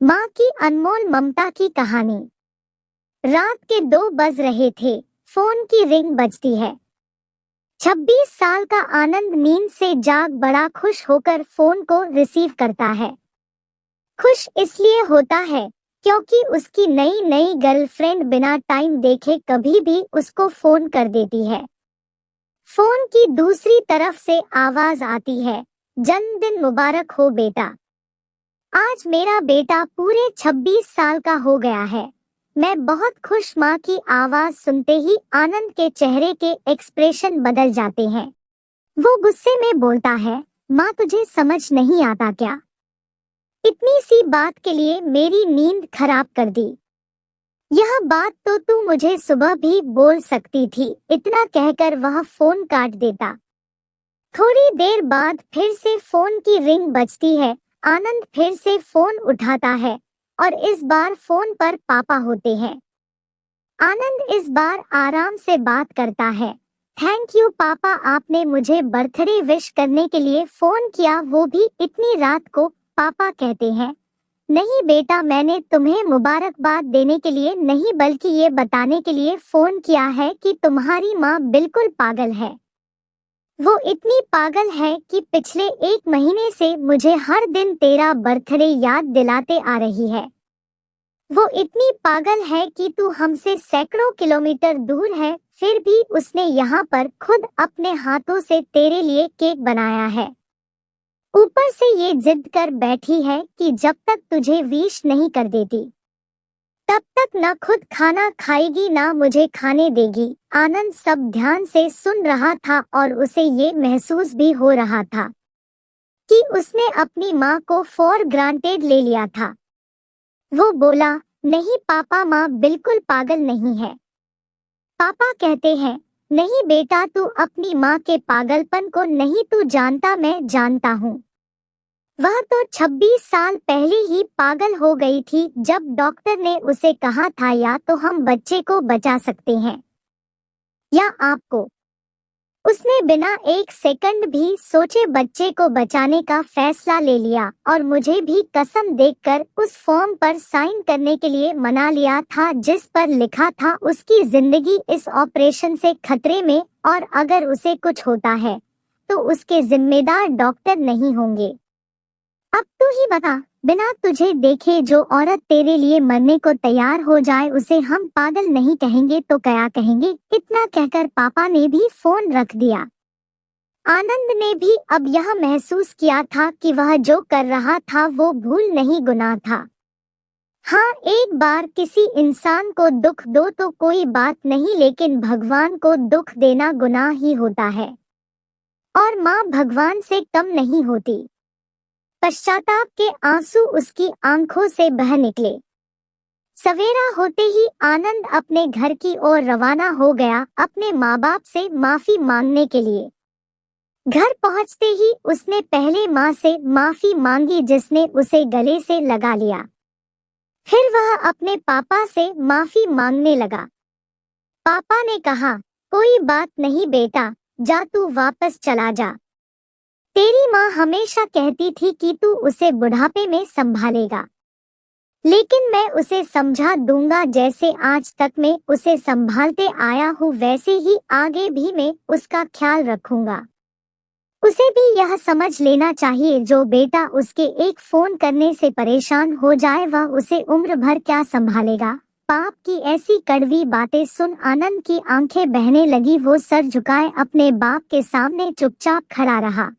माँ की अनमोल ममता की कहानी। रात के 2 बज रहे थे। फोन की रिंग बजती है। 26 साल का आनंद नींद से जाग बड़ा खुश होकर फोन को रिसीव करता है। खुश इसलिए होता है क्योंकि उसकी नई नई गर्लफ्रेंड बिना टाइम देखे कभी भी उसको फोन कर देती है। फोन की दूसरी तरफ से आवाज आती है, जन्मदिन मुबारक हो बेटा। आज मेरा बेटा पूरे 26 साल का हो गया है। मैं बहुत खुश। माँ की आवाज सुनते ही आनंद के चेहरे के एक्सप्रेशन बदल जाते हैं। वो गुस्से में बोलता है, माँ तुझे समझ नहीं आता क्या? इतनी सी बात के लिए मेरी नींद खराब कर दी। यह बात तो तू मुझे सुबह भी बोल सकती थी। इतना कहकर वह फोन काट देता। थोड़ी देर बाद फिर से फोन की रिंग बजती है। आनंद फिर से फोन उठाता है और इस बार फोन पर पापा होते हैं। आनंद इस बार आराम से बात करता है। थैंक यू पापा, आपने मुझे बर्थडे विश करने के लिए फोन किया, वो भी इतनी रात को। पापा कहते हैं, नहीं बेटा, मैंने तुम्हें मुबारकबाद देने के लिए नहीं बल्कि ये बताने के लिए फोन किया है कि तुम्हारी माँ बिल्कुल पागल है। वो इतनी पागल है कि पिछले 1 महीने से मुझे हर दिन तेरा बर्थडे याद दिलाते आ रही है। वो इतनी पागल है कि तू हमसे सैकड़ों किलोमीटर दूर है, फिर भी उसने यहाँ पर खुद अपने हाथों से तेरे लिए केक बनाया है। ऊपर से ये जिद कर बैठी है कि जब तक तुझे विश नहीं कर देती तब तक न खुद खाना खाएगी ना मुझे खाने देगी। आनंद सब ध्यान से सुन रहा था और उसे ये महसूस भी हो रहा था कि उसने अपनी माँ को फॉर ग्रांटेड ले लिया था। वो बोला, नहीं पापा, माँ बिल्कुल पागल नहीं है। पापा कहते हैं, नहीं बेटा, तू अपनी माँ के पागलपन को नहीं तू जानता, मैं जानता हूँ। वह तो 26 साल पहले ही पागल हो गई थी जब डॉक्टर ने उसे कहा था या तो हम बच्चे को बचा सकते हैं या आपको। उसने बिना 1 सेकंड भी सोचे बच्चे को बचाने का फैसला ले लिया और मुझे भी कसम देकर उस फॉर्म पर साइन करने के लिए मना लिया था जिस पर लिखा था उसकी जिंदगी इस ऑपरेशन से खतरे में और अगर उसे कुछ होता है तो उसके जिम्मेदार डॉक्टर नहीं होंगे। अब तू ही बता, बिना तुझे देखे जो औरत तेरे लिए मरने को तैयार हो जाए उसे हम पागल नहीं कहेंगे तो क्या कहेंगे? इतना कहकर पापा ने भी फोन रख दिया। आनंद ने भी अब यह महसूस किया था कि वह जो कर रहा था वो भूल नहीं गुनाह था। हाँ, एक बार किसी इंसान को दुख दो तो कोई बात नहीं, लेकिन भगवान को दुख देना गुनाह ही होता है और माँ भगवान से कम नहीं होती। पश्चाताप के आंसू उसकी आंखों से बह निकले। सवेरा होते ही आनंद अपने घर की ओर रवाना हो गया अपने माँ बाप से माफी मांगने के लिए। घर पहुंचते ही उसने पहले माँ से माफी मांगी जिसने उसे गले से लगा लिया। फिर वह अपने पापा से माफी मांगने लगा। पापा ने कहा, कोई बात नहीं बेटा, जा तू वापस चला जा। तेरी माँ हमेशा कहती थी कि तू उसे बुढ़ापे में संभालेगा, लेकिन मैं उसे समझा दूंगा। जैसे आज तक मैं उसे संभालते आया हूँ वैसे ही आगे भी मैं उसका ख्याल रखूंगा। उसे भी यह समझ लेना चाहिए जो बेटा उसके एक फोन करने से परेशान हो जाए वह उसे उम्र भर क्या संभालेगा। पाप की ऐसी कड़वी बातें सुन आनंद की आंखें बहने लगी। वो सर झुकाए अपने बाप के सामने चुपचाप खड़ा रहा।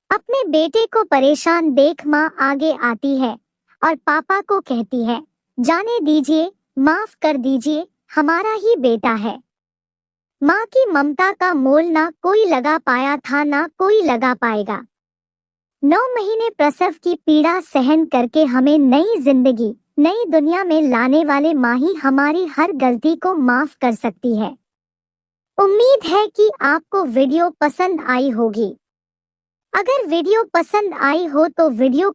अपने बेटे को परेशान देख माँ आगे आती है और पापा को कहती है, जाने दीजिए, माफ कर दीजिए, हमारा ही बेटा है। माँ की ममता का मोल ना कोई लगा पाया था ना कोई लगा पाएगा। 9 महीने प्रसव की पीड़ा सहन करके हमें नई जिंदगी नई दुनिया में लाने वाले माँ ही हमारी हर गलती को माफ कर सकती है। उम्मीद है कि आपको वीडियो पसंद आई होगी। अगर वीडियो पसंद आई हो तो वीडियो